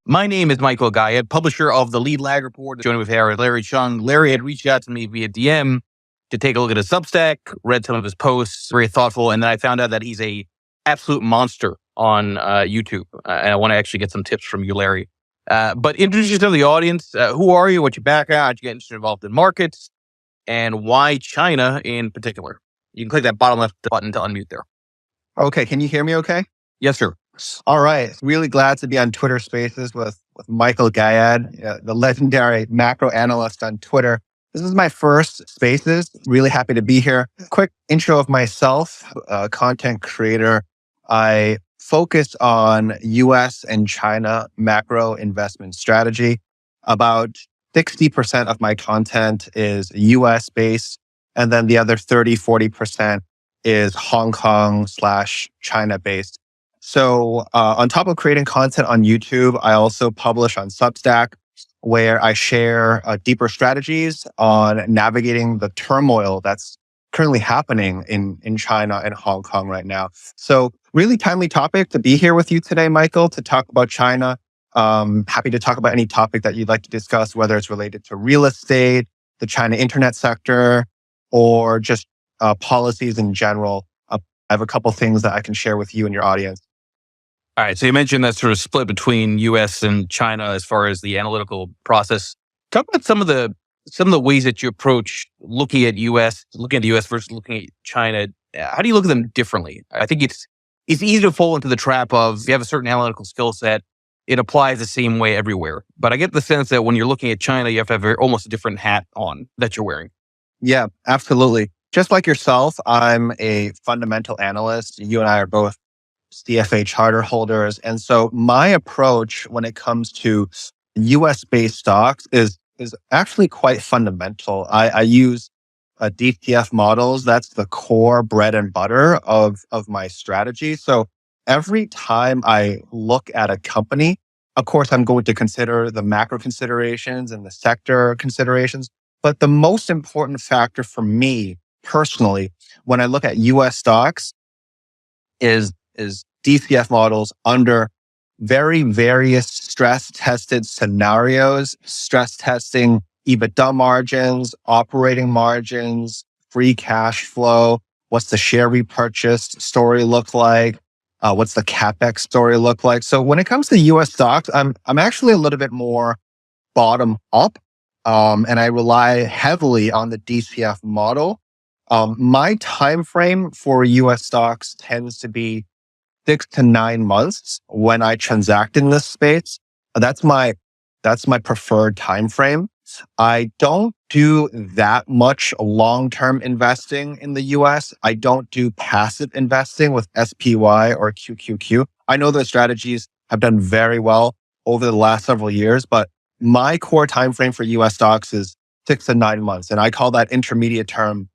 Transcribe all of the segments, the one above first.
My name is Michael Guyette, publisher of the Lead Lag Report. Joining with Larry Cheung. Larry had reached out to me via DM to take a look at his Substack, read some of his posts, very thoughtful, and then I found out that he's a absolute monster on YouTube. And I want to actually get some tips from you, Larry. But introduce yourself to the audience. Who are you? What's your background? How'd you get involved in markets? And why China in particular? You can click that bottom left button to unmute there. Okay, can you hear me okay? Yes, sir. All right. Really glad to be on Twitter Spaces with Michael Guyette, the legendary macro analyst on Twitter. This is my first Spaces. Really happy to be here. Quick intro of myself, content creator. I focus on US and China macro investment strategy. About 60% of my content is US based, and then the other 40% is Hong Kong/China based. So on top of creating content on YouTube, I also publish on Substack, where I share deeper strategies on navigating the turmoil that's currently happening in China and Hong Kong right now. So really timely topic to be here with you today, Michael, to talk about China. Happy to talk about any topic that you'd like to discuss, whether it's related to real estate, the China internet sector, or just policies in general. I have a couple things that I can share with you and your audience. All right. So you mentioned that sort of split between US and China as far as the analytical process. Talk about some of the ways that you approach looking at the US versus looking at China. How do you look at them differently? I think it's easy to fall into the trap of if you have a certain analytical skill set, it applies the same way everywhere. But I get the sense that when you're looking at China, you have to have almost a different hat on that you're wearing. Yeah, absolutely. Just like yourself, I'm a fundamental analyst. You and I are both CFA charter holders. And so my approach when it comes to US-based stocks is actually quite fundamental. I use DCF models. That's the core bread and butter of my strategy. So every time I look at a company, of course, I'm going to consider the macro considerations and the sector considerations. But the most important factor for me personally, when I look at US stocks is DCF models under very various stress tested scenarios, stress testing EBITDA margins, operating margins, free cash flow. What's the share repurchase story look like? What's the CapEx story look like? So when it comes to US stocks, I'm actually a little bit more bottom up. And I rely heavily on the DCF model. My time frame for US stocks tends to be 6 to 9 months when I transact in this space. That's my preferred time frame. I don't do that much long-term investing in the US. I don't do passive investing with SPY or QQQ. I know those strategies have done very well over the last several years, but my core time frame for US stocks is 6 to 9 months, and I call that intermediate term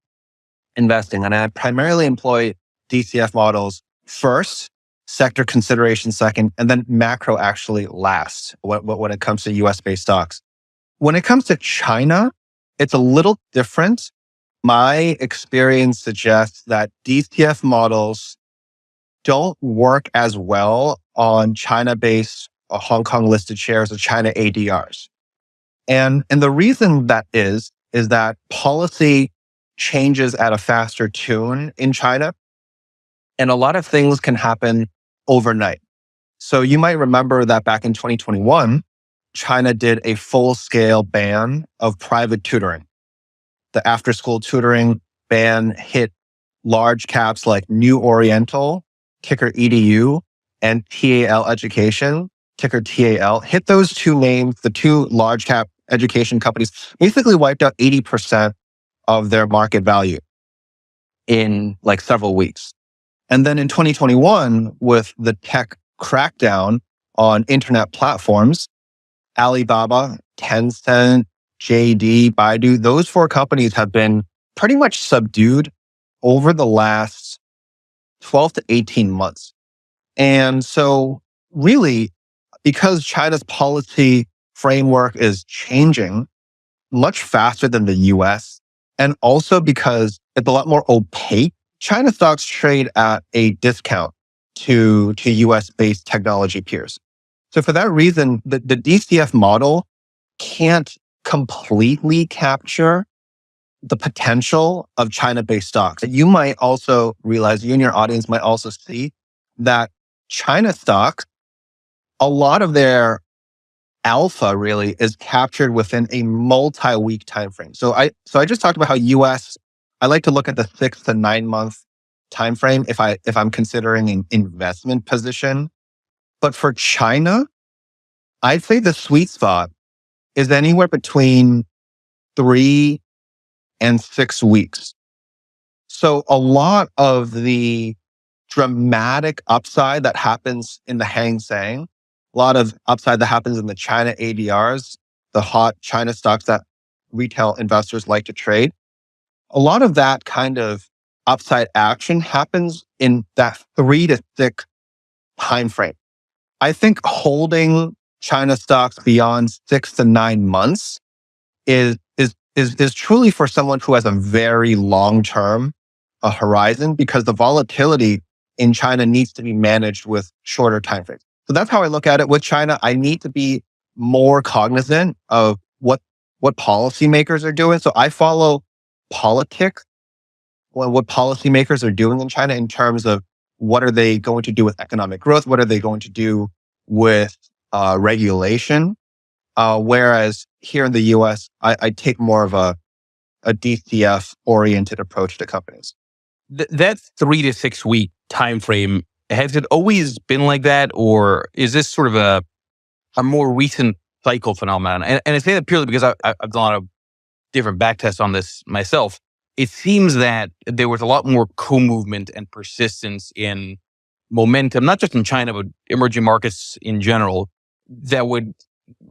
investing. And I primarily employ DCF models first, sector consideration second, and then macro actually last when it comes to US-based stocks. When it comes to China, it's a little different. My experience suggests that DCF models don't work as well on China-based Hong Kong listed shares or China ADRs. And the reason that is that policy changes at a faster tune in China. And a lot of things can happen overnight. So you might remember that back in 2021, China did a full-scale ban of private tutoring. The after-school tutoring ban hit large caps like New Oriental, ticker EDU, and TAL Education, ticker TAL. Hit those two names, the two large cap education companies, basically wiped out 80% of their market value in like several weeks. And then in 2021, with the tech crackdown on internet platforms, Alibaba, Tencent, JD, Baidu, those four companies have been pretty much subdued over the last 12 to 18 months. And so really, because China's policy framework is changing much faster than the US, and also because it's a lot more opaque, China stocks trade at a discount to US-based technology peers. So for that reason, the DCF model can't completely capture the potential of China-based stocks. You might also realize, you and your audience might also see that China stocks, a lot of their alpha really is captured within a multi-week time frame. So I just talked about how US, I like to look at the 6 to 9 month time frame if I'm considering an investment position. But for China, I'd say the sweet spot is anywhere between 3 and 6 weeks. So a lot of the dramatic upside that happens in the Hang Seng, a lot of upside that happens in the China ADRs, the hot China stocks that retail investors like to trade, a lot of that kind of upside action happens in that 3 to 6 time frame. I think holding China stocks beyond 6 to 9 months is truly for someone who has a very long term horizon, because the volatility in China needs to be managed with shorter time frames. So that's how I look at it with China. I need to be more cognizant of what policymakers are doing. So I follow politics, what policymakers are doing in China in terms of what are they going to do with economic growth, what are they going to do with regulation. Whereas here in the US, I take more of a DCF oriented approach to companies. That 3 to 6 week time frame, has it always been like that, or is this sort of a more recent cycle phenomenon? And I say that purely because I've done a lot of different back tests on this myself. It seems that there was a lot more co-movement and persistence in momentum, not just in China, but emerging markets in general, that would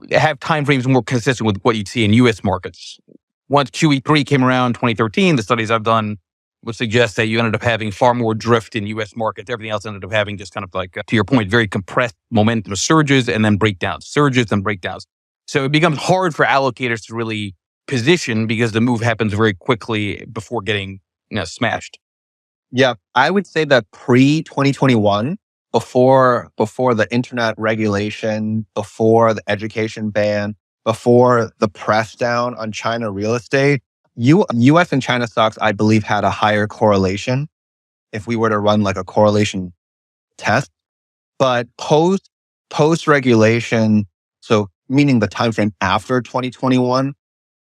have timeframes more consistent with what you'd see in US markets. Once QE3 came around 2013, the studies I've done would suggest that you ended up having far more drift in US markets. Everything else ended up having just kind of like, to your point, very compressed momentum surges and then breakdowns, surges and breakdowns. So it becomes hard for allocators to really position because the move happens very quickly before getting smashed. Yeah, I would say that pre 2021, before the internet regulation, before the education ban, before the press down on China real estate, US and China stocks, I believe, had a higher correlation if we were to run like a correlation test. But post regulation, so meaning the time frame after 2021,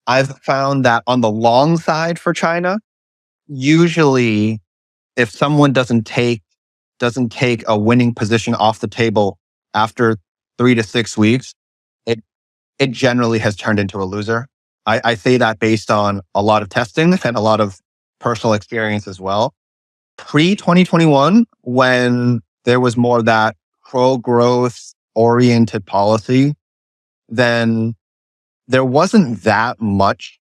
I've found that on the long side for China, usually if someone doesn't take a winning position off the table after 3 to 6 weeks, it generally has turned into a loser. I say that based on a lot of testing and a lot of personal experience as well. Pre 2021, when there was more of that pro growth oriented policy, then there wasn't that much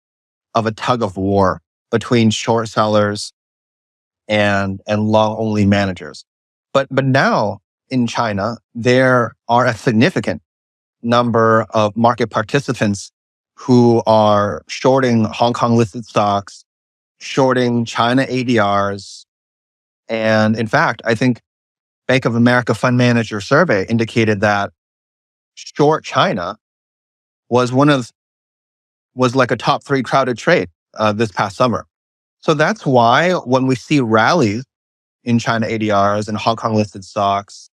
of a tug of war between short sellers and long only managers. But now in China, there are a significant number of market participants who are shorting Hong Kong listed stocks, shorting China ADRs. And in fact, I think Bank of America Fund Manager survey indicated that short China was like a top 3 crowded trade this past summer. So that's why when we see rallies in China ADRs and Hong Kong listed stocks,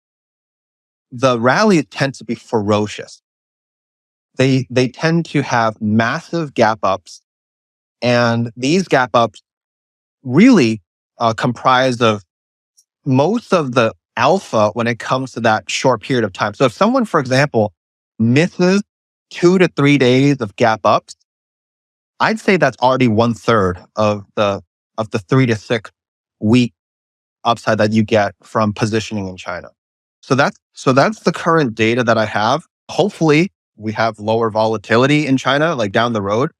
the rallies tend to be ferocious. They tend to have massive gap ups, and these gap ups really comprise of most of the alpha when it comes to that short period of time. So if someone, for example, misses 2 to 3 days of gap ups, I'd say that's already 1/3 of the 3 to 6 week upside that you get from positioning in China. So that's the current data that I have. Hopefully we have lower volatility in China, like down the road.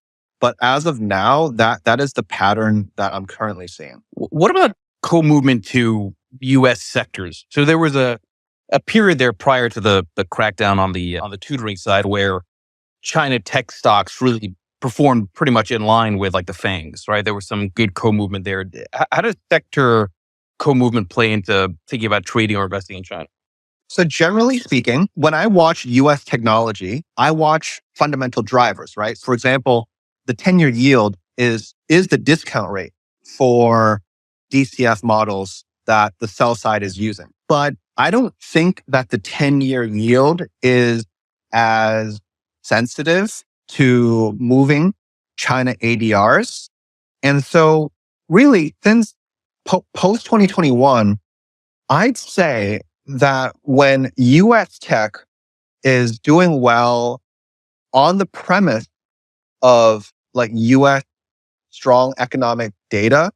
But as of now, that is the pattern that I'm currently seeing. What about co-movement to US sectors? So there was a period there prior to the crackdown on the tutoring side where China tech stocks really performed pretty much in line with like the FANGs, right? There was some good co-movement there. How does sector co-movement play into thinking about trading or investing in China? So generally speaking, when I watch US technology, I watch fundamental drivers, right? For example, the 10-year yield is the discount rate for DCF models that the sell side is using. But I don't think that the 10-year yield is as sensitive to moving China ADRs. And so really, since post 2021, I'd say that when US tech is doing well on the premise of like US strong economic data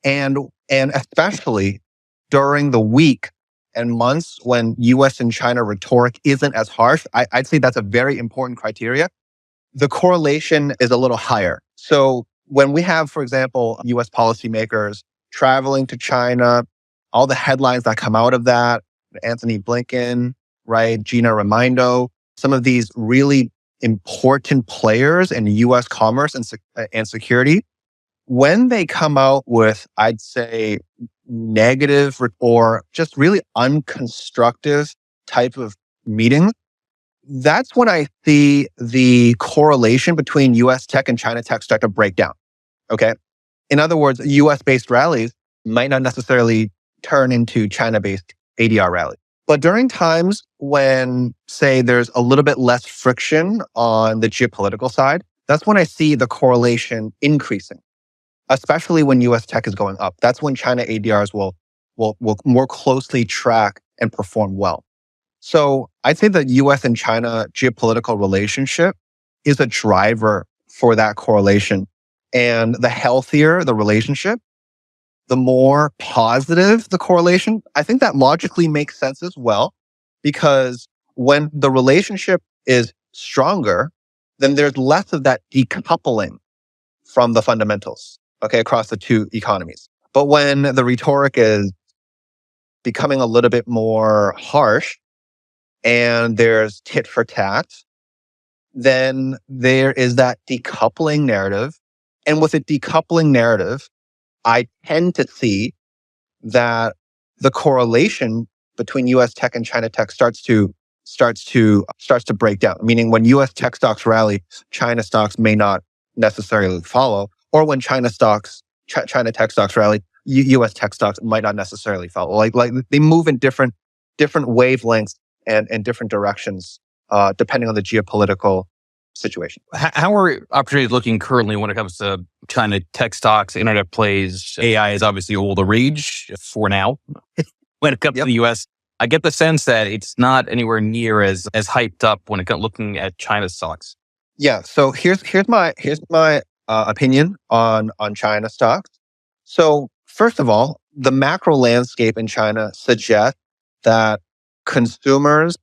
and especially during the week and months when US and China rhetoric isn't as harsh, I'd say that's a very important criteria. The correlation is a little higher. So when we have, for example, US policymakers traveling to China, all the headlines that come out of that, Anthony Blinken, right, Gina Raimondo, some of these really important players in US commerce and security, when they come out with, I'd say, negative or just really unconstructive type of meetings, that's when I see the correlation between US tech and China tech start to break down. Okay. In other words, US based rallies might not necessarily turn into China based ADR rallies. But during times when, say, there's a little bit less friction on the geopolitical side, that's when I see the correlation increasing, especially when US tech is going up. That's when China ADRs will more closely track and perform well. So I'd say the US and China geopolitical relationship is a driver for that correlation. And the healthier the relationship, the more positive the correlation. I think that logically makes sense as well, because when the relationship is stronger, then there's less of that decoupling from the fundamentals, okay, across the two economies. But when the rhetoric is becoming a little bit more harsh, and there's tit for tat, then there is that decoupling narrative. And with a decoupling narrative, I tend to see that the correlation between US tech and China tech starts to break down. Meaning when US tech stocks rally, China stocks may not necessarily follow, or when China tech stocks rally, US tech stocks might not necessarily follow. Like they move in different wavelengths and different directions, depending on the geopolitical situation. How are opportunities looking currently when it comes to China tech stocks, internet plays? AI is obviously all the rage for now. When it comes to the US, I get the sense that it's not anywhere near as hyped up when it comes looking at China stocks. Yeah. So here's my opinion on China stocks. So first of all, the macro landscape in China suggests that consumers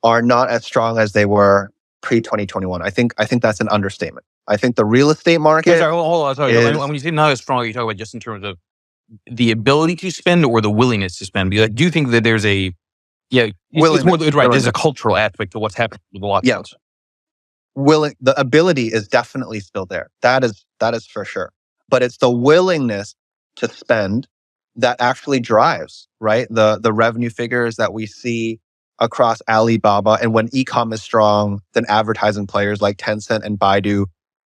are not as strong as they were pre-2021. I think that's an understatement. I think the real estate market. Sorry, hold on. Sorry. When you say not as strong, are you talking about just in terms of the ability to spend or the willingness to spend? Because I do think that there's a it's more, right. There's a cultural aspect to what's happening with the lockdowns. The ability is definitely still there. That is for sure. But it's the willingness to spend that actually drives, right? The revenue figures that we see across Alibaba, and when e-com is strong, then advertising players like Tencent and Baidu,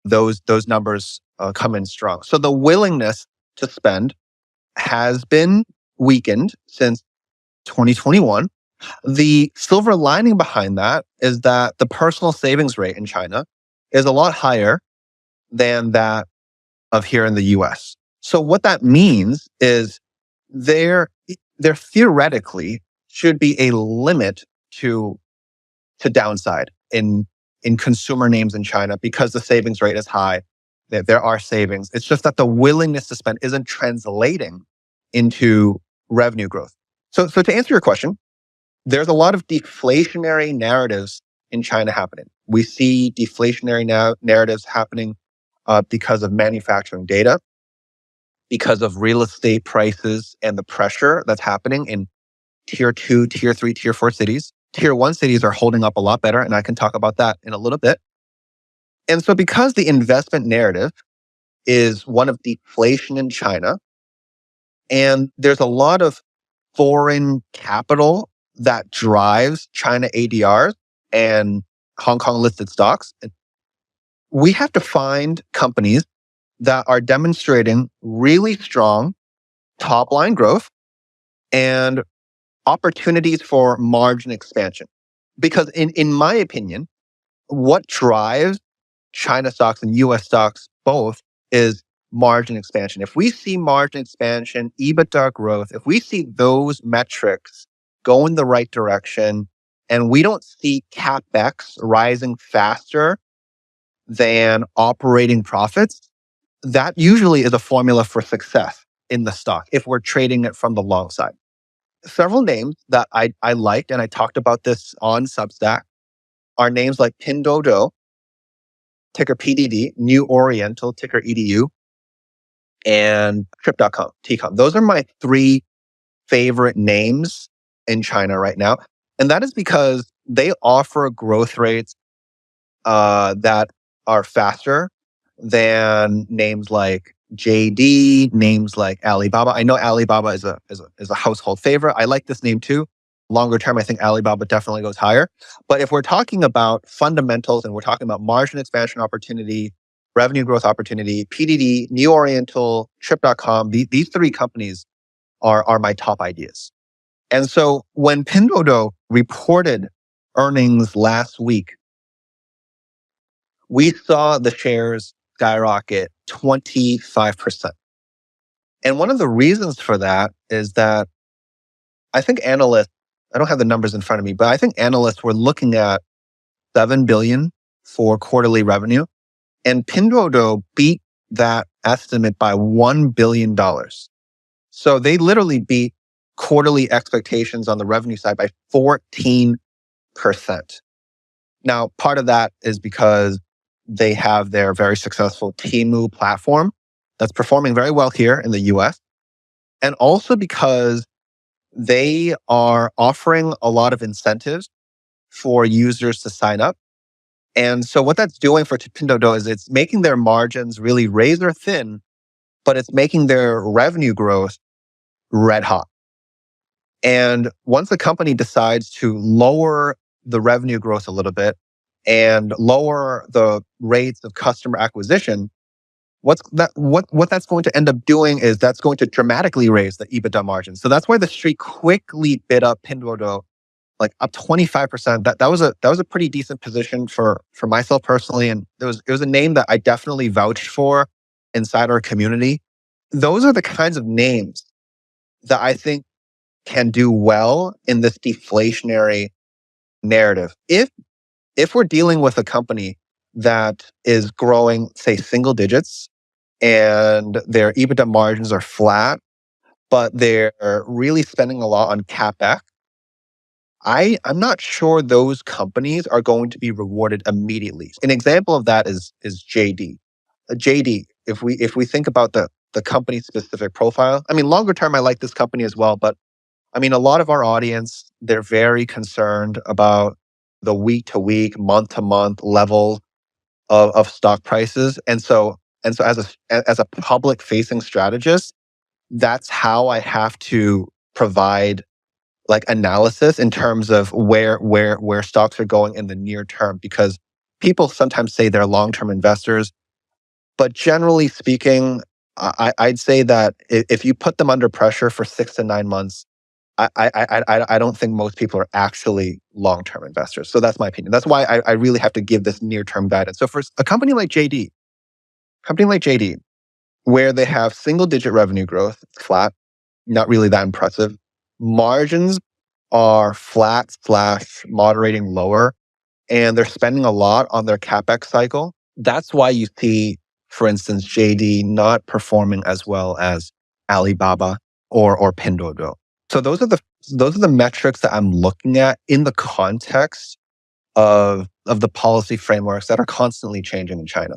those numbers come in strong. So the willingness to spend has been weakened since 2021. The silver lining behind that is that the personal savings rate in China is a lot higher than that of here in the US. So what that means is there theoretically should be a limit to downside in consumer names in China because the savings rate is high. There are savings. It's just that the willingness to spend isn't translating into revenue growth. So to answer your question, there's a lot of deflationary narratives in China happening. We see deflationary narratives happening because of manufacturing data, because of real estate prices and the pressure that's happening in tier 2, tier 3, tier 4 cities. Tier 1 cities are holding up a lot better, and I can talk about that in a little bit. And so because the investment narrative is one of deflation in China, and there's a lot of foreign capital that drives China ADRs and Hong Kong listed stocks, we have to find companies that are demonstrating really strong top line growth and opportunities for margin expansion. Because in my opinion, what drives China stocks and US stocks both is margin expansion. If we see margin expansion, EBITDA growth, if we see those metrics go in the right direction, and we don't see CapEx rising faster than operating profits, that usually is a formula for success in the stock if we're trading it from the long side. Several names that I liked, and I talked about this on Substack, are names like Pinduoduo, ticker PDD, New Oriental, ticker EDU, and Trip.com, TCOM. Those are my three favorite names in China right now. And that is because they offer growth rates that are faster than names like JD, names like Alibaba. I know Alibaba is a household favorite. I like this name too. Longer term, I think Alibaba definitely goes higher. But if we're talking about fundamentals and we're talking about margin expansion opportunity, revenue growth opportunity, PDD, New Oriental, Trip.com, these three companies are my top ideas. And so when Pinduoduo reported earnings last week, we saw the shares skyrocket 25%. And one of the reasons for that is that I think analysts, I don't have the numbers in front of me, but I think analysts were looking at 7 billion for quarterly revenue. And Pinduoduo beat that estimate by $1 billion. So they literally beat quarterly expectations on the revenue side by 14%. Now, part of that is because they have their very successful Temu platform that's performing very well here in the US. And also because they are offering a lot of incentives for users to sign up. And so what that's doing for Pinduoduo is it's making their margins really razor thin, but it's making their revenue growth red hot. And once the company decides to lower the revenue growth a little bit and lower the rates of customer acquisition, what that's going to end up doing is that's going to dramatically raise the EBITDA margin. So that's why the street quickly bid up Pinduoduo, like up 25%. That was a pretty decent position for myself personally, and it was a name that I definitely vouched for inside our community. Those are the kinds of names that I think can do well in this deflationary narrative. If we're dealing with a company that is growing, say, single digits and their EBITDA margins are flat, but they're really spending a lot on CapEx, I'm not sure those companies are going to be rewarded immediately. An example of that is JD. JD, if we think about the company specific profile, I mean, longer term, I like this company as well, but I mean, a lot of our audience, they're very concerned about the week to week, month to month level of stock prices. And so as a public facing strategist, that's how I have to provide like analysis in terms of where stocks are going in the near term, because people sometimes say they're long-term investors, but generally speaking, I'd say that if you put them under pressure for 6 to 9 months, I don't think most people are actually long-term investors. So that's my opinion. That's why I really have to give this near-term guidance. So for a company like JD, where they have single-digit revenue growth, it's flat, not really that impressive. Margins are flat / moderating lower, and they're spending a lot on their CapEx cycle. That's why you see, for instance, JD not performing as well as Alibaba or Pinduoduo. So those are the metrics that I'm looking at in the context of the policy frameworks that are constantly changing in China.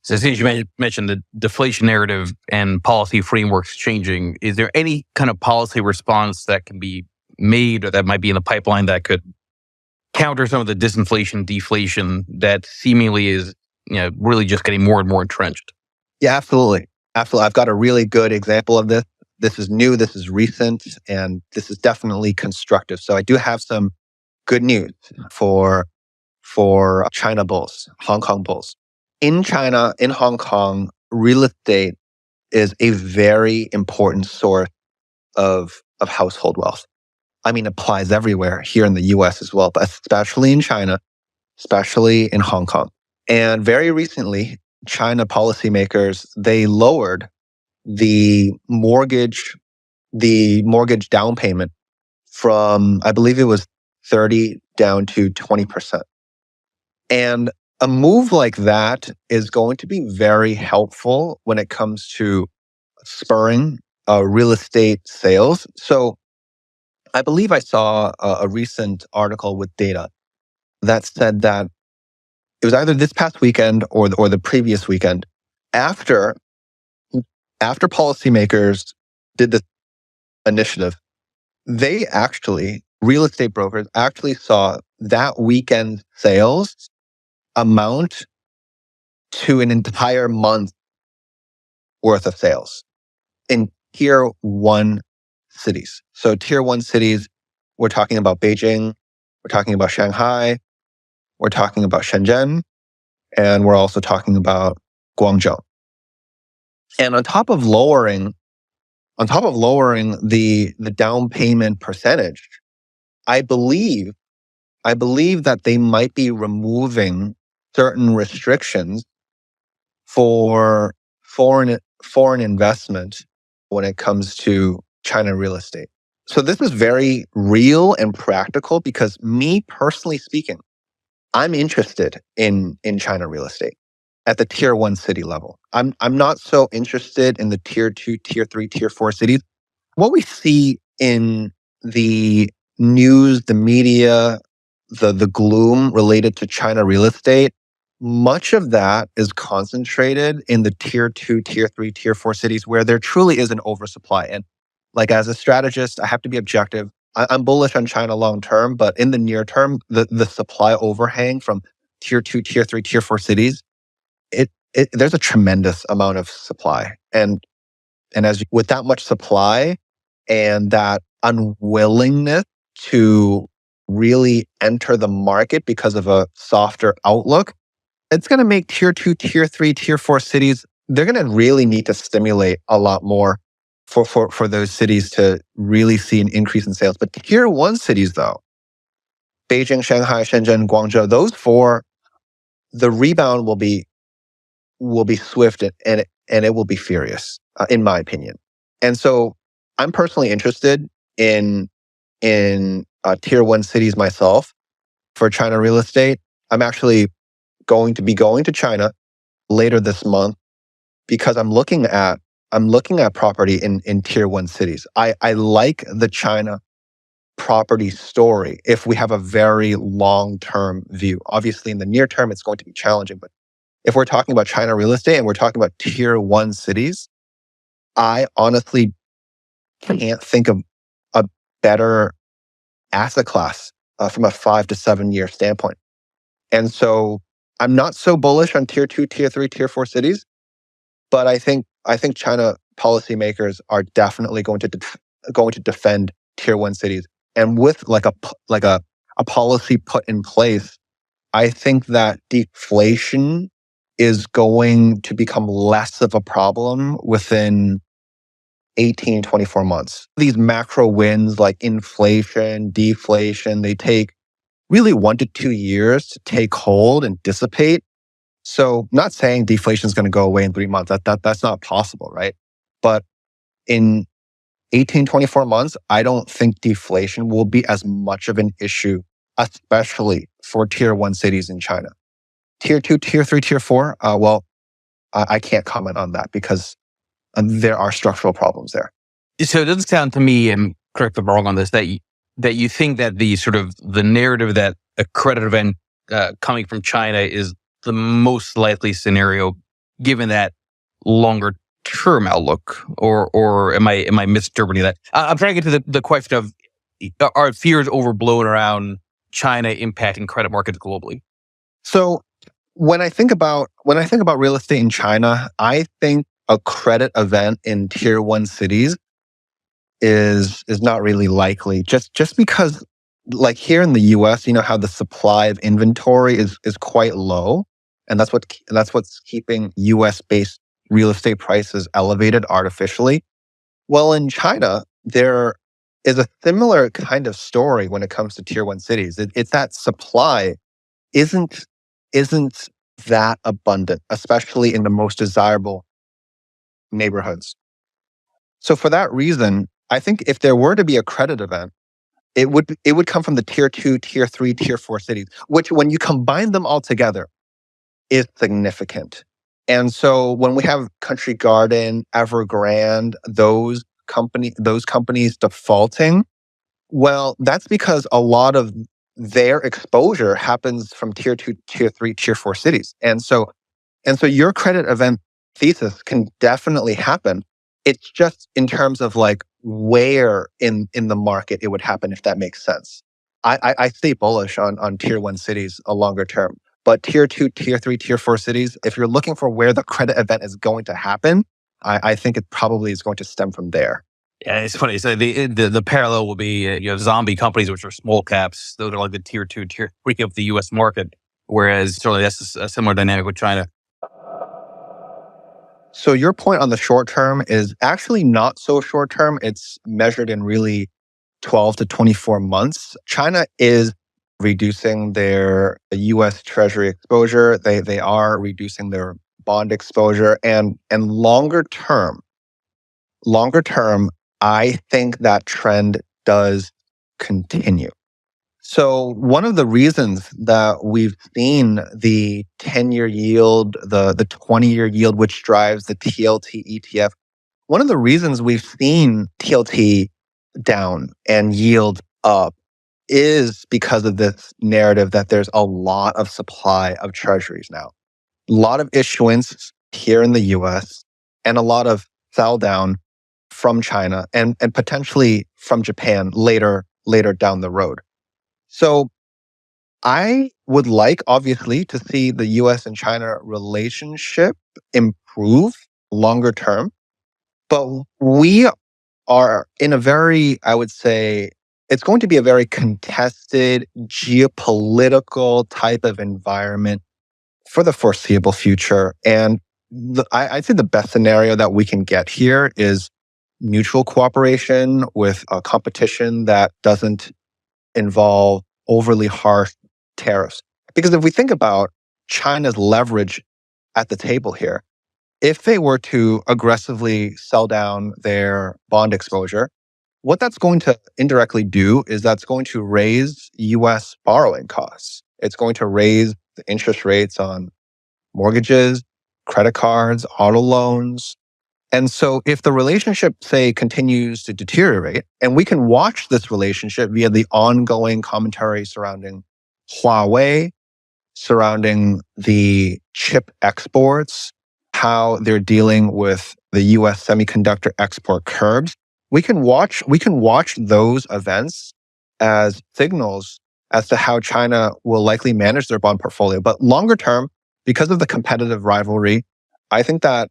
So since you mentioned the deflation narrative and policy frameworks changing, is there any kind of policy response that can be made or that might be in the pipeline that could counter some of the disinflation, deflation that seemingly is really just getting more and more entrenched? Yeah, absolutely. Absolutely. I've got a really good example of this This is new, this is recent, and this is definitely constructive. So I do have some good news for China bulls, Hong Kong bulls. In China, in Hong Kong, real estate is a very important source of household wealth. I mean, it applies everywhere here in the US as well, but especially in China, especially in Hong Kong. And very recently, China policymakers, they lowered the mortgage down payment from, I believe it was 30 down to 20%. And a move like that is going to be very helpful when it comes to spurring real estate sales. So I believe I saw a recent article with data that said that it was either this past weekend or the previous weekend after policymakers did this initiative, real estate brokers actually saw that weekend sales amount to an entire month worth of sales in tier one cities. So tier one cities, we're talking about Beijing, we're talking about Shanghai, we're talking about Shenzhen, and we're also talking about Guangzhou. And on top of lowering the down payment percentage, I believe that they might be removing certain restrictions for foreign investment when it comes to China real estate. So this is very real and practical because me personally speaking, I'm interested in China real estate at the tier one city level. I'm not so interested in the tier two, tier three, tier four cities. What we see in the news, the media, the gloom related to China real estate, much of that is concentrated in the tier two, tier three, tier four cities where there truly is an oversupply. And like as a strategist, I have to be objective. I'm bullish on China long term, but in the near term, the supply overhang from tier two, tier three, tier four cities, there's a tremendous amount of supply. And with that much supply and that unwillingness to really enter the market because of a softer outlook, it's going to make tier two, tier three, tier four cities, they're going to really need to stimulate a lot more for those cities to really see an increase in sales. But tier one cities though, Beijing, Shanghai, Shenzhen, Guangzhou, those four, the rebound will be swift and it will be furious, in my opinion. And so I'm personally interested in tier one cities myself for China real estate. I'm actually going to be going to China later this month because I'm looking at property in tier one cities. I like the China property story if we have a very long-term view. Obviously, in the near term, it's going to be challenging, but if we're talking about China real estate and we're talking about tier one cities, I honestly can't think of a better asset class from a 5 to 7 year standpoint. And so I'm not so bullish on tier two, tier three, tier four cities, but I think China policymakers are definitely going to defend tier one cities. And with like a policy put in place, I think that deflation is going to become less of a problem within 18, 24 months. These macro wins like inflation, deflation, they take really 1 to 2 years to take hold and dissipate. So not saying deflation is going to go away in 3 months. That's not possible, right? But in 18, 24 months, I don't think deflation will be as much of an issue, especially for tier one cities in China. Tier two, tier three, tier four, I can't comment on that because there are structural problems there. So it doesn't sound to me, and correct me if I'm wrong on this, that you think that the sort of the narrative that a credit event coming from China is the most likely scenario, given that longer term outlook, or am I misinterpreting that? I'm trying to get to the question of, are fears overblown around China impacting credit markets globally? So when I think about real estate in China, I think a credit event in tier one cities is not really likely. Just because, like here in the U.S., you know how the supply of inventory is quite low, and that's what's keeping U.S. based real estate prices elevated artificially. Well, in China, there is a similar kind of story when it comes to tier one cities. It's that supply isn't isn't that abundant, especially in the most desirable neighborhoods. So for that reason, I think if there were to be a credit event, it would come from the tier two, tier three, tier four cities, which when you combine them all together is significant. And so when we have Country Garden, Evergrande, those companies defaulting, well, that's because a lot of their exposure happens from tier two, tier three, tier four cities. And so your credit event thesis can definitely happen. It's just in terms of like where in the market it would happen, if that makes sense. I stay bullish on tier one cities a longer term. But tier two, tier three, tier four cities, if you're looking for where the credit event is going to happen, I think it probably is going to stem from there. Yeah, it's funny. So the parallel will be you have zombie companies, which are small caps. Those are like the tier two, tier three of the U.S. market. Whereas certainly that's a similar dynamic with China. So your point on the short term is actually not so short term. It's measured in really 12 to 24 months. China is reducing their US Treasury exposure. They are reducing their bond exposure, and longer term, I think that trend does continue. So one of the reasons that we've seen the 10-year yield, the 20-year yield, which drives the TLT ETF, one of the reasons we've seen TLT down and yield up is because of this narrative that there's a lot of supply of treasuries now. A lot of issuance here in the US and a lot of sell down from China and potentially from Japan later down the road. So I would like, obviously, to see the US and China relationship improve longer term. But we are in a very, I would say, it's going to be a very contested geopolitical type of environment for the foreseeable future. And I'd say the best scenario that we can get here is mutual cooperation with a competition that doesn't involve overly harsh tariffs. Because if we think about China's leverage at the table here, if they were to aggressively sell down their bond exposure, what that's going to indirectly do is that's going to raise US borrowing costs. It's going to raise the interest rates on mortgages, credit cards, auto loans. And so if the relationship, say, continues to deteriorate, and we can watch this relationship via the ongoing commentary surrounding Huawei, surrounding the chip exports, how they're dealing with the US semiconductor export curbs, we can watch those events as signals as to how China will likely manage their bond portfolio. But longer term, because of the competitive rivalry, I think that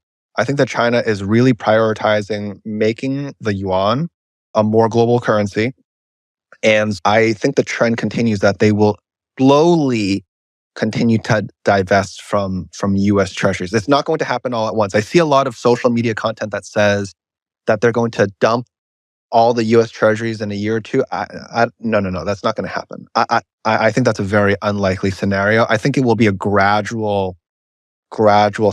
China is really prioritizing making the yuan a more global currency. And I think the trend continues that they will slowly continue to divest from US treasuries. It's not going to happen all at once. I see a lot of social media content that says that they're going to dump all the US treasuries in a year or two. No, that's not going to happen. I think that's a very unlikely scenario. I think it will be a gradual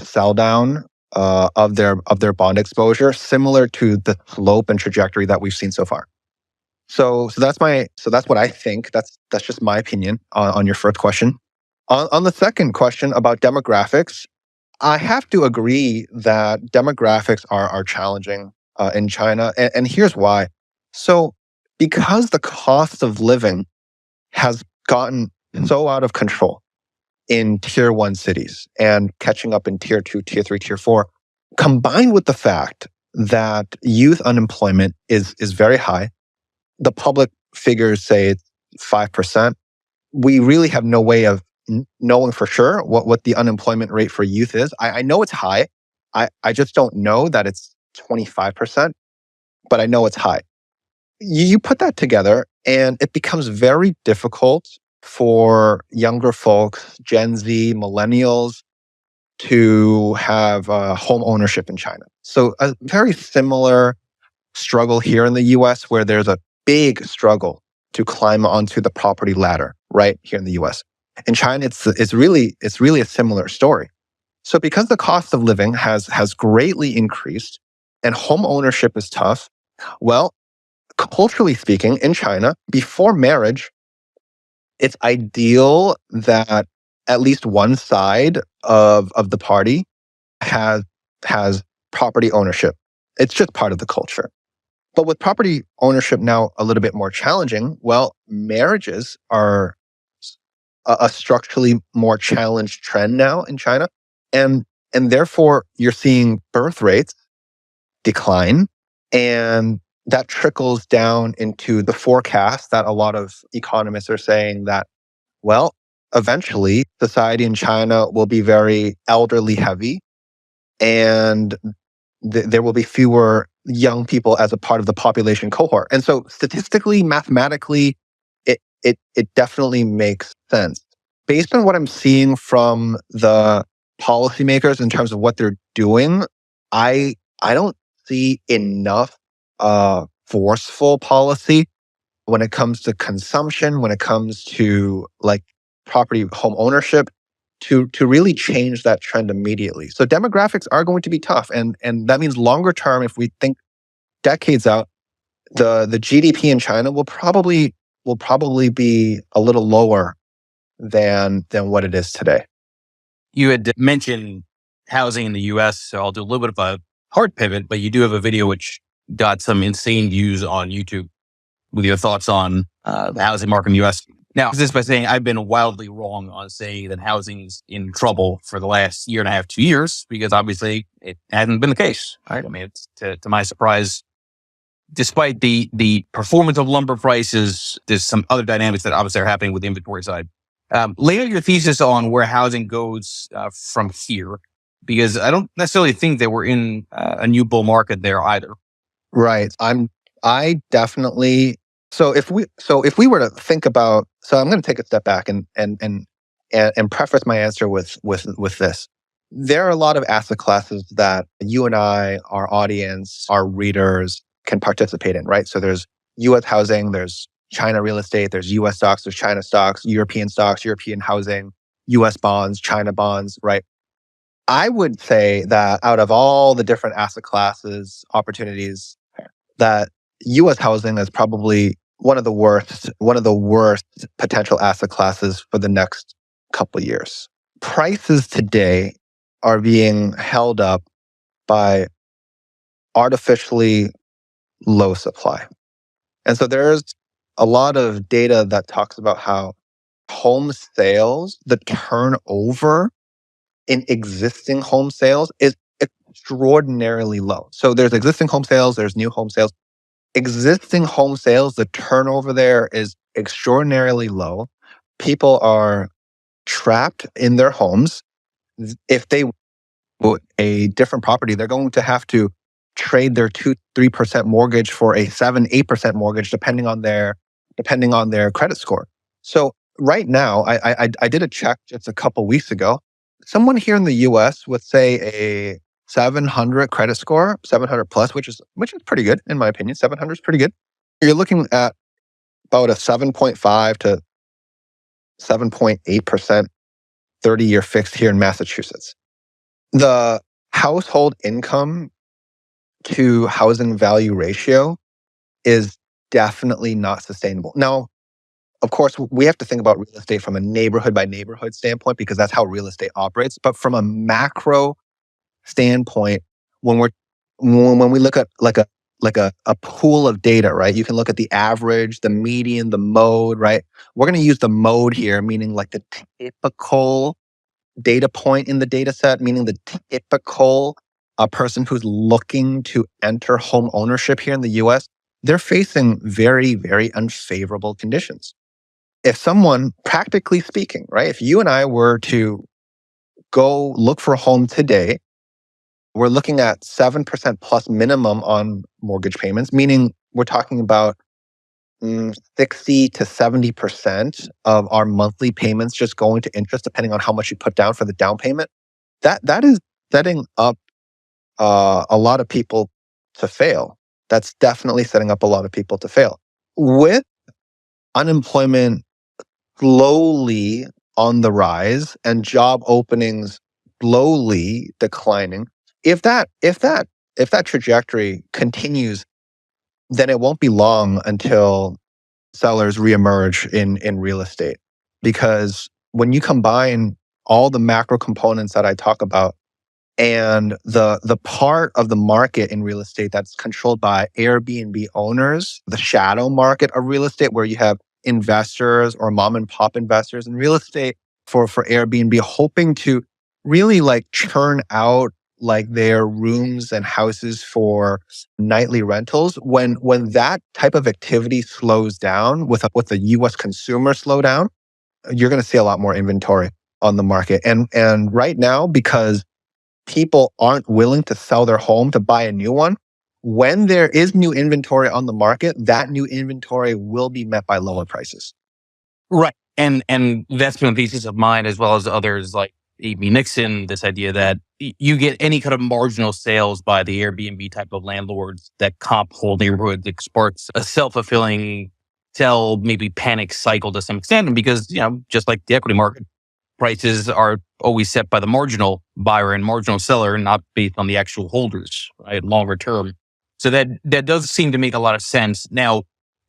sell down of their bond exposure, similar to the slope and trajectory that we've seen so far. So that's what I think. That's just my opinion on your first question. On the second question about demographics, I have to agree that demographics are challenging in China, and here's why. So because the cost of living has gotten so out of control in tier one cities and catching up in tier two, tier three, tier four, combined with the fact that youth unemployment is very high. The public figures say it's 5%. We really have no way of knowing for sure what the unemployment rate for youth is. I know it's high. I just don't know that it's 25%, but I know it's high. you put that together and it becomes very difficult for younger folks, Gen Z, millennials, to have home ownership in China. So a very similar struggle here in the US where there's a big struggle to climb onto the property ladder right here in the US. In China, it's really a similar story. So because the cost of living has greatly increased and home ownership is tough, well, culturally speaking, in China, before marriage, it's ideal that at least one side of the party has has property ownership. It's just part of the culture. But with property ownership now a little bit more challenging, well, marriages are a structurally more challenged trend now in China. And and therefore you're seeing birth rates decline. And that trickles down into the forecast that a lot of economists are saying that, well, eventually society in China will be very elderly heavy and there will be fewer young people as a part of the population cohort. And so statistically, mathematically, it definitely makes sense. Based on what I'm seeing from the policymakers in terms of what they're doing, I don't see enough forceful policy when it comes to consumption, when it comes to like property home ownership to really change that trend immediately. So demographics are going to be tough. And that means longer term, if we think decades out, the GDP in China will probably be a little lower than what it is today. You had mentioned housing in the US, so I'll do a little bit of a hard pivot, but you do have a video which got some insane views on YouTube with your thoughts on the housing market in the US. Now, this by saying I've been wildly wrong on saying that housing's in trouble for the last year and a half, 2 years, because obviously it hasn't been the case. Right? I mean, it's, to my surprise, despite the performance of lumber prices, there's some other dynamics that obviously are happening with the inventory side. Lay out your thesis on where housing goes from here, because I don't necessarily think that we're in a new bull market there either. Right. I definitely so if we were to think about I'm going to take a step back and preface my answer with this. There are a lot of asset classes that you and I, our audience, our readers can participate in, right? So there's US housing, there's China real estate, there's US stocks, there's China stocks, European housing, US bonds, China bonds, right? I would say that out of all the different asset classes, opportunities, that US housing is probably one of the worst potential asset classes for the next couple of years. Prices today are being held up by artificially low supply. And so there's a lot of data that talks about how home sales, the turnover in existing home sales is extraordinarily low. So there's existing home sales, there's new home sales. Existing home sales, the turnover there is extraordinarily low. People are trapped in their homes. If they want a different property, they're going to have to trade their 2-3% mortgage for a 7-8% mortgage, depending on their credit score. So right now, I did a check just a couple weeks ago. Someone here in the US with say a 700 credit score, 700 plus, which is pretty good in my opinion. 700 is pretty good. You're looking at about a 7.5 to 7.8% 30-year fixed here in Massachusetts. The household income to housing value ratio is definitely not sustainable. Now, of course, we have to think about real estate from a neighborhood by neighborhood standpoint because that's how real estate operates. But from a macro standpoint, when we look at a pool of data, right? You can look at the average, the median, the mode, right? We're going to use the mode here, meaning like the typical data point in the data set, meaning the typical person who's looking to enter home ownership here in the US. They're facing very, very unfavorable conditions. If someone, practically speaking, right? If you and I were to go look for a home today, we're looking at 7% plus minimum on mortgage payments, meaning we're talking about 60 to 70% of our monthly payments just going to interest, depending on how much you put down for the down payment. That is setting up a lot of people to fail. That's definitely setting up a lot of people to fail. With unemployment slowly on the rise and job openings slowly declining, if that trajectory continues, then it won't be long until sellers reemerge in real estate. Because when you combine all the macro components that I talk about and the part of the market in real estate that's controlled by Airbnb owners, the shadow market of real estate where you have investors or mom and pop investors in real estate for Airbnb hoping to really like churn out like their rooms and houses for nightly rentals. When that type of activity slows down with the US consumer slowdown, you're going to see a lot more inventory on the market. And right now, because people aren't willing to sell their home to buy a new one, when there is new inventory on the market, that new inventory will be met by lower prices. Right. And that's been a thesis of mine as well as others like Amy Nixon, this idea that you get any kind of marginal sales by the Airbnb type of landlords that comp whole neighborhoods. It sparks a self-fulfilling sell, maybe panic cycle to some extent. And because, just like the equity market, prices are always set by the marginal buyer and marginal seller, not based on the actual holders, right? Longer term. So that does seem to make a lot of sense. Now,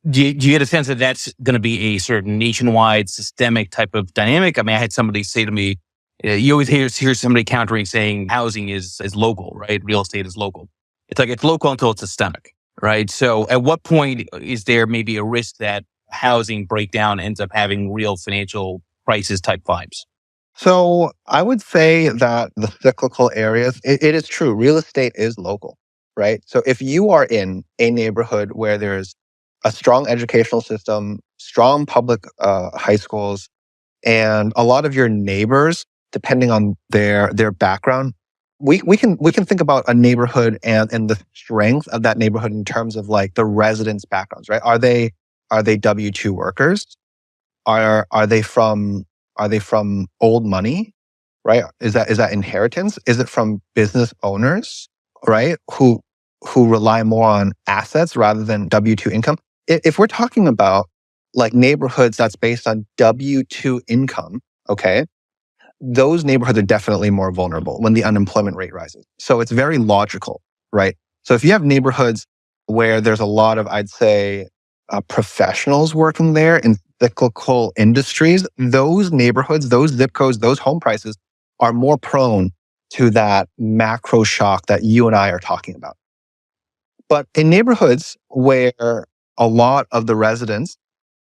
do you get a sense that that's going to be a sort of nationwide systemic type of dynamic? I mean, I had somebody say to me, you always hear somebody countering saying housing is local, right? Real estate is local. It's like it's local until it's systemic, right? So at what point is there maybe a risk that housing breakdown ends up having real financial crisis type vibes? So I would say that the cyclical areas, it is true. Real estate is local, right? So if you are in a neighborhood where there's a strong educational system, strong public high schools, and a lot of your neighbors, depending on their background, we can think about a neighborhood and the strength of that neighborhood in terms of like the residents' backgrounds, right? Are they W-2 workers? Are they from old money, right? Is that inheritance? Is it from business owners, right? Who rely more on assets rather than W-2 income? If we're talking about like neighborhoods that's based on W-2 income, okay, those neighborhoods are definitely more vulnerable when the unemployment rate rises. So it's very logical, right? So if you have neighborhoods where there's a lot of, I'd say, professionals working there in cyclical industries, those neighborhoods, those zip codes, those home prices are more prone to that macro shock that you and I are talking about. But in neighborhoods where a lot of the residents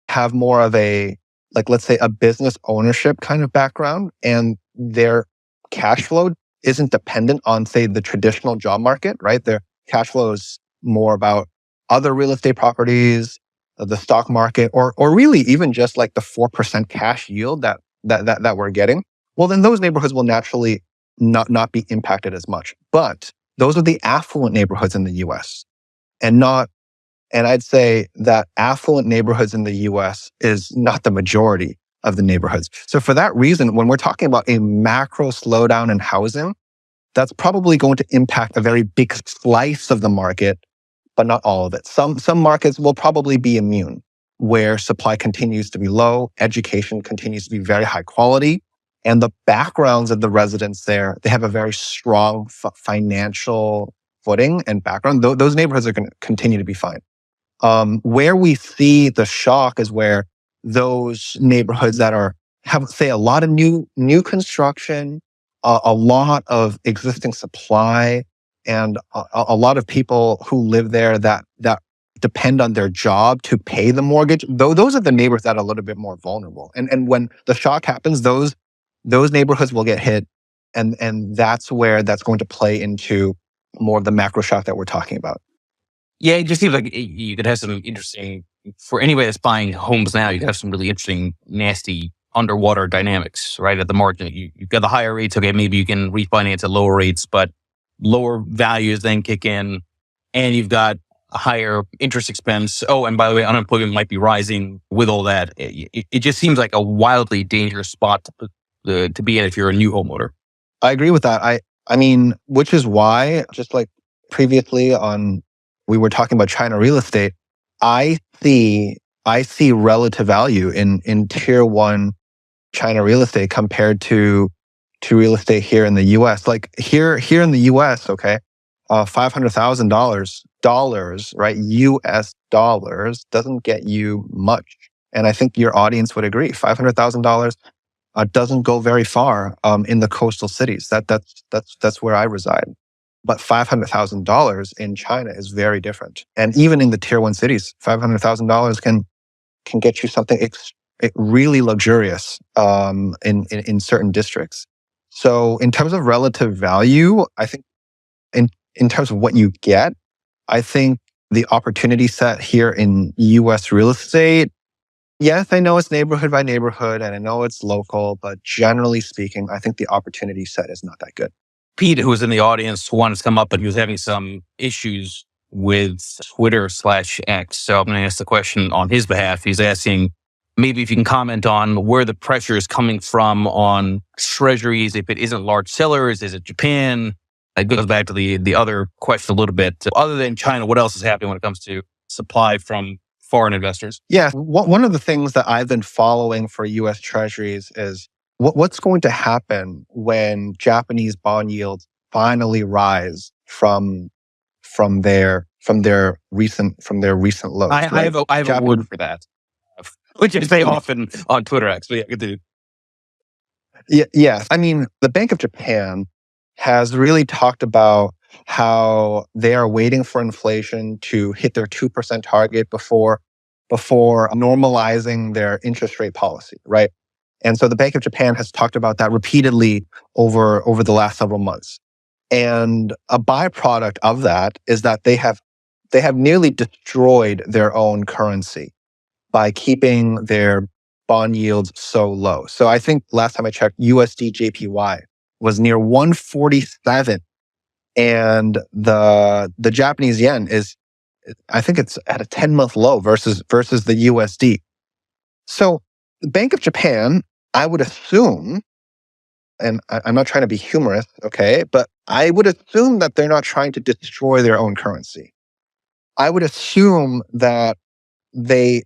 have more of a, like, let's say a business ownership kind of background and their cash flow isn't dependent on, say, the traditional job market, right? Their cash flow is more about other real estate properties, the stock market, or really even just like the 4% cash yield that we're getting. Well, then those neighborhoods will naturally not be impacted as much. But those are the affluent neighborhoods in the US. And I'd say that affluent neighborhoods in the US is not the majority of the neighborhoods. So for that reason, when we're talking about a macro slowdown in housing, that's probably going to impact a very big slice of the market, but not all of it. Some markets will probably be immune, where supply continues to be low, education continues to be very high quality, and the backgrounds of the residents there, they have a very strong financial footing and background. Those neighborhoods are going to continue to be fine. Where we see the shock is where those neighborhoods that have, say, a lot of new construction, a lot of existing supply, and a lot of people who live there that depend on their job to pay the mortgage. Those are the neighborhoods that are a little bit more vulnerable. And when the shock happens, those neighborhoods will get hit, and that's where that's going to play into more of the macro shock that we're talking about. Yeah, it just seems like you could have some interesting, for anybody that's buying homes now, you could have some really interesting, nasty underwater dynamics, right? At the margin, you've got the higher rates. Okay, maybe you can refinance at lower rates, but lower values then kick in. And you've got a higher interest expense. Oh, and by the way, unemployment might be rising with all that. It just seems like a wildly dangerous spot to be in if you're a new homeowner. I agree with that. I mean, which is why, just like previously we were talking about China real estate. I see relative value in tier one China real estate compared to real estate here in the U.S. Like here in the U.S. Okay, $500,000, right? U.S. dollars doesn't get you much, and I think your audience would agree. $500,000 doesn't go very far in the coastal cities. That's where I reside. But $500,000 in China is very different, and even in the tier one cities, $500,000 can get you something really luxurious in certain districts. So in terms of relative value, I think in terms of what you get, I think the opportunity set here in U.S. real estate, yes, I know it's neighborhood by neighborhood and I know it's local, but generally speaking, I think the opportunity set is not that good. Pete, who was in the audience, wanted to come up, but he was having some issues with Twitter/X. So I'm going to ask the question on his behalf. He's asking maybe if you can comment on where the pressure is coming from on treasuries. If it isn't large sellers, is it Japan? It goes back to the other question a little bit. Other than China, what else is happening when it comes to supply from foreign investors? Yeah, one of the things that I've been following for U.S. Treasuries is what's going to happen when Japanese bond yields finally rise from their recent lows. I Right? have a word for that, which I say often on Twitter. Actually, I do. Yeah. I mean, the Bank of Japan has really talked about how they are waiting for inflation to hit their 2% target before normalizing their interest rate policy, right? And so the Bank of Japan has talked about that repeatedly over the last several months. And a byproduct of that is that they have nearly destroyed their own currency by keeping their bond yields so low. So I think last time I checked, USD JPY was near 147, and the Japanese yen is, I think it's at a 10-month low versus the USD. So the Bank of Japan, I would assume, and I'm not trying to be humorous, okay, but I would assume that they're not trying to destroy their own currency. I would assume that they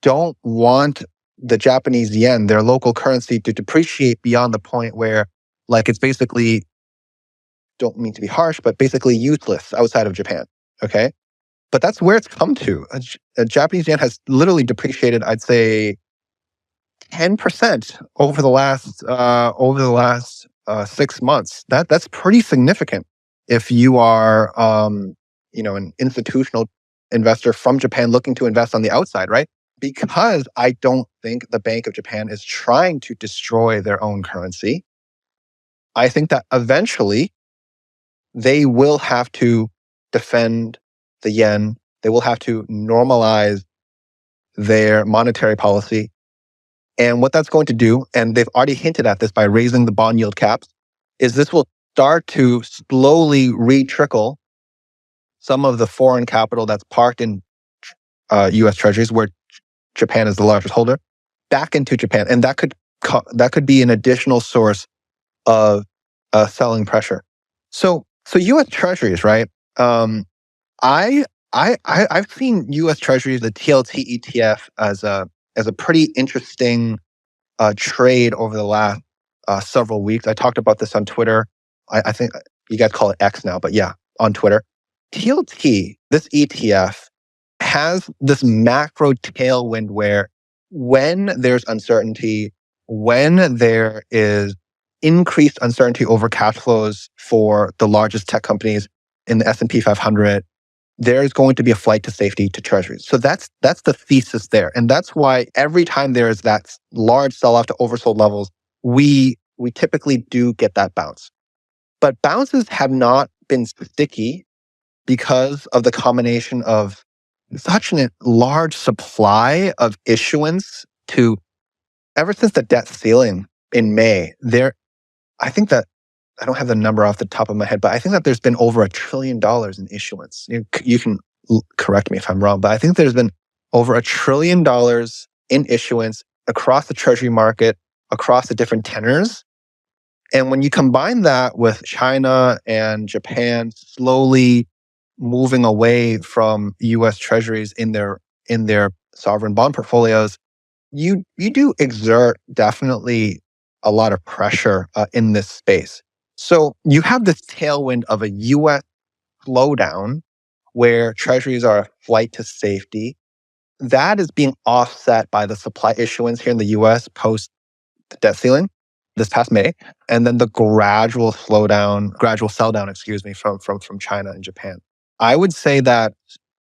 don't want the Japanese yen, their local currency, to depreciate beyond the point where, like, it's basically, don't mean to be harsh, but basically useless outside of Japan. Okay. But that's where it's come to. A Japanese yen has literally depreciated, I'd say, 10% over the last 6 months. That's pretty significant if you are an institutional investor from Japan looking to invest on the outside, right? Because I don't think the Bank of Japan is trying to destroy their own currency. I think that eventually they will have to defend the yen. They will have to normalize their monetary policy. And what that's going to do, and they've already hinted at this by raising the bond yield caps, is this will start to slowly re-trickle some of the foreign capital that's parked in U.S. Treasuries, where Japan is the largest holder, back into Japan. And that could be an additional source of selling pressure. So U.S. Treasuries, right? I've seen U.S. Treasuries, the TLT ETF, as a pretty interesting trade over the last several weeks. I talked about this on Twitter. I think you guys call it X now, but yeah, on Twitter. TLT, this ETF, has this macro tailwind where when there's uncertainty, when there is increased uncertainty over cash flows for the largest tech companies in the S&P 500, there's going to be a flight to safety to treasuries. So that's the thesis there. And that's why every time there is that large sell-off to oversold levels, we typically do get that bounce. But bounces have not been sticky because of the combination of such a large supply of issuance to, ever since the debt ceiling in May, I think that, I don't have the number off the top of my head, but I think that there's been over $1 trillion in issuance. You can correct me if I'm wrong, but I think there's been over $1 trillion in issuance across the treasury market, across the different tenors. And when you combine that with China and Japan slowly moving away from US treasuries in their sovereign bond portfolios, you do exert definitely a lot of pressure in this space. So you have this tailwind of a US slowdown where treasuries are a flight to safety. That is being offset by the supply issuance here in the US post the debt ceiling this past May, and then the gradual sell down, from China and Japan. I would say that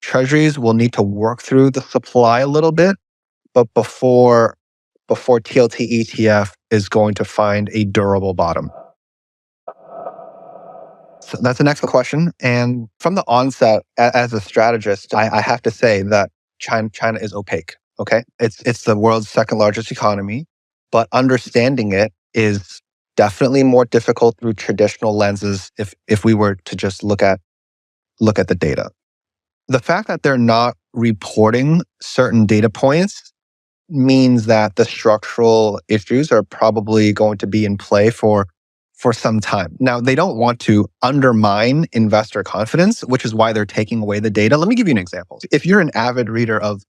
treasuries will need to work through the supply a little bit, but before TLT ETF is going to find a durable bottom. So that's an excellent question. And from the onset, as a strategist, I have to say that China is opaque. Okay, it's the world's second largest economy, but understanding it is definitely more difficult through traditional lenses. If we were to just look at the data, the fact that they're not reporting certain data points means that the structural issues are probably going to be in play for some time. Now, they don't want to undermine investor confidence, which is why they're taking away the data. Let me give you an example. If you're an avid reader of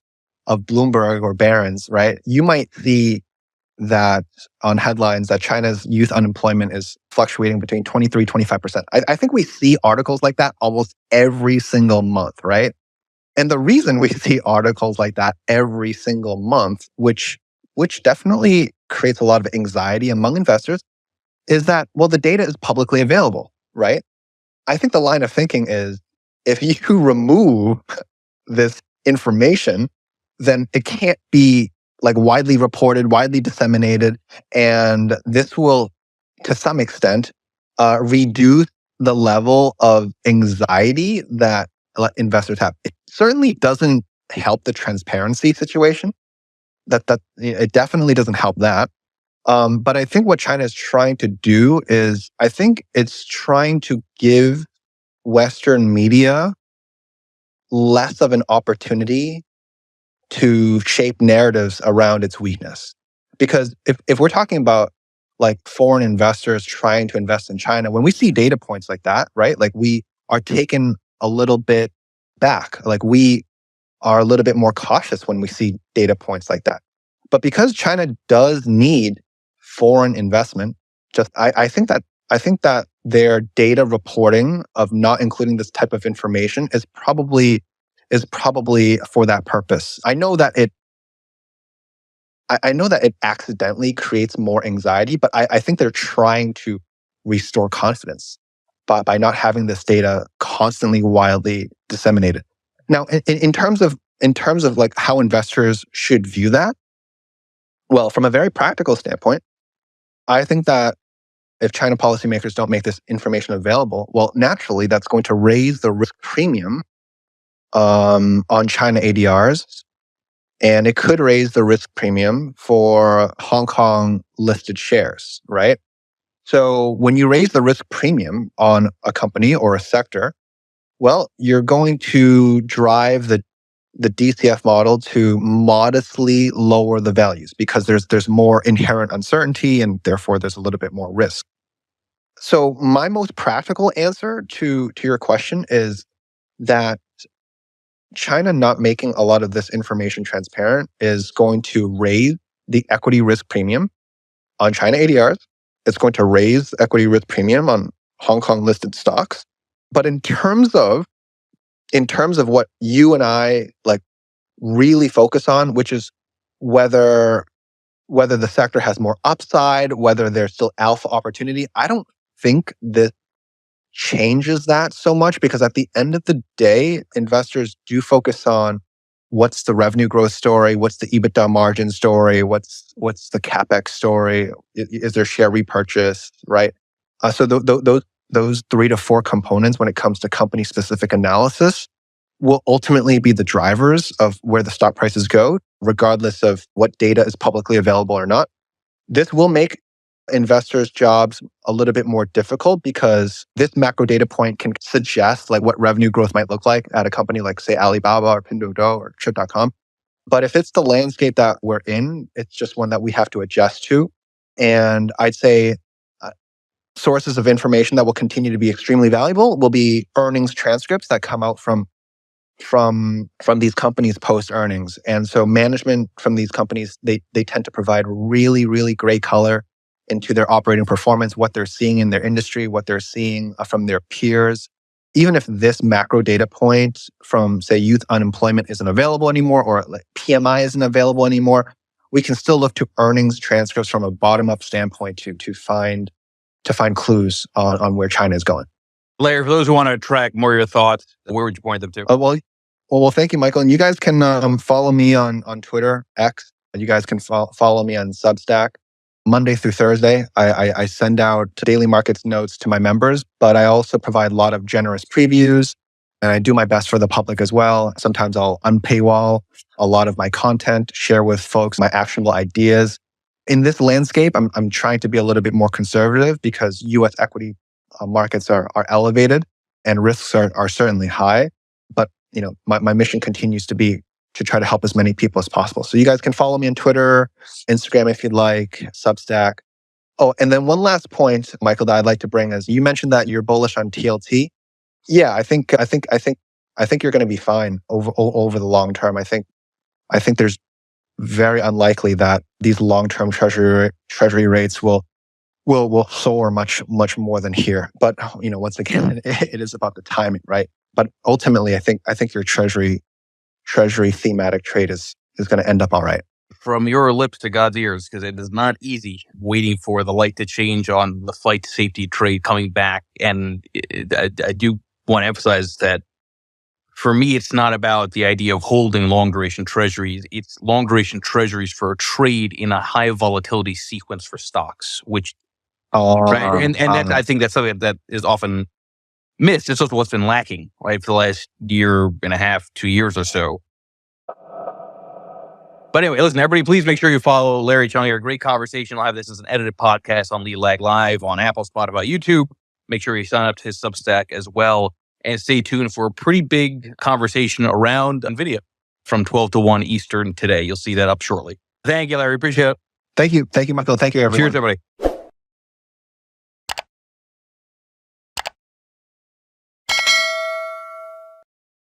Bloomberg or Barron's, right, you might see that on headlines that China's youth unemployment is fluctuating between 23, 25%. I think we see articles like that almost every single month, right? And the reason we see articles like that every single month, which definitely creates a lot of anxiety among investors, is that, well, the data is publicly available, right? I think the line of thinking is if you remove this information, then it can't be like widely reported, widely disseminated, and this will, to some extent, reduce the level of anxiety that investors have. It certainly doesn't help the transparency situation. That it definitely doesn't help that. But I think what China is trying to do is, I think it's trying to give Western media less of an opportunity to shape narratives around its weakness. Because if we're talking about like foreign investors trying to invest in China, when we see data points like that, right? Like we are taken a little bit back. Like we are a little bit more cautious when we see data points like that. But because China does need foreign investment, I think that their data reporting of not including this type of information is probably for that purpose. I know that it accidentally creates more anxiety, but I think they're trying to restore confidence by not having this data constantly wildly disseminated. Now, in terms of like how investors should view that, well, from a very practical standpoint, I think that if China policymakers don't make this information available, well, naturally that's going to raise the risk premium on China ADRs, and it could raise the risk premium for Hong Kong listed shares, right? So when you raise the risk premium on a company or a sector, well, you're going to drive the DCF model to modestly lower the values because there's more inherent uncertainty and therefore there's a little bit more risk. So my most practical answer to your question is that China not making a lot of this information transparent is going to raise the equity risk premium on China ADRs. It's going to raise equity risk premium on Hong Kong listed stocks. But in terms of what you and I like really focus on, which is whether the sector has more upside, whether there's still alpha opportunity, I don't think this changes that so much because at the end of the day, investors do focus on what's the revenue growth story, what's the EBITDA margin story, what's the CapEx story, is there share repurchase, right? So those 3 to 4 components when it comes to company specific analysis will ultimately be the drivers of where the stock prices go, regardless of what data is publicly available or not. This will make investors' jobs a little bit more difficult because this macro data point can suggest like what revenue growth might look like at a company like, say, Alibaba or Pinduoduo or Trip.com. But if it's the landscape that we're in, it's just one that we have to adjust to. And I'd say sources of information that will continue to be extremely valuable will be earnings transcripts that come out from these companies post earnings. And so management from these companies, they tend to provide really, really great color into their operating performance, what they're seeing in their industry, what they're seeing from their peers. Even if this macro data point from, say, youth unemployment isn't available anymore, or like PMI isn't available anymore, we can still look to earnings transcripts from a bottom-up standpoint to find clues on where China is going. Larry, for those who want to track more of your thoughts, where would you point them to? Well, thank you, Michael. And you guys can follow me on Twitter, X. You guys can follow me on Substack. Monday through Thursday, I send out daily markets notes to my members, but I also provide a lot of generous previews, and I do my best for the public as well. Sometimes I'll unpaywall a lot of my content, share with folks my actionable ideas. In this landscape, I'm trying to be a little bit more conservative because U.S. equity markets are elevated and risks are certainly high. But my mission continues to be to try to help as many people as possible. So you guys can follow me on Twitter, Instagram if you'd like, Substack. Oh, and then one last point, Michael, that I'd like to bring is you mentioned that you're bullish on TLT. Yeah, I think you're going to be fine over the long term. I think there's very unlikely that these long-term treasury rates will soar much more than here. But once again, it is about the timing, right? But ultimately, I think your treasury thematic trade is going to end up all right. From your lips to God's ears, because it is not easy waiting for the light to change on the flight to safety trade coming back. And I do want to emphasize that for me, it's not about the idea of holding long duration treasuries. It's long duration treasuries for a trade in a high volatility sequence for stocks, which right? And that, I think that's something that is often missed. It's also what's been lacking, right, for the last year and a half, 2 years or so. But anyway, listen, everybody, please make sure you follow Larry Cheung here. Great conversation. I'll have this as an edited podcast on Lead Lag Live on Apple, Spotify, YouTube. Make sure you sign up to his Substack as well. And stay tuned for a pretty big conversation around NVIDIA from 12 to 1 Eastern today. You'll see that up shortly. Thank you, Larry. Appreciate it. Thank you. Thank you, Michael. Thank you, everyone. Cheers, everybody.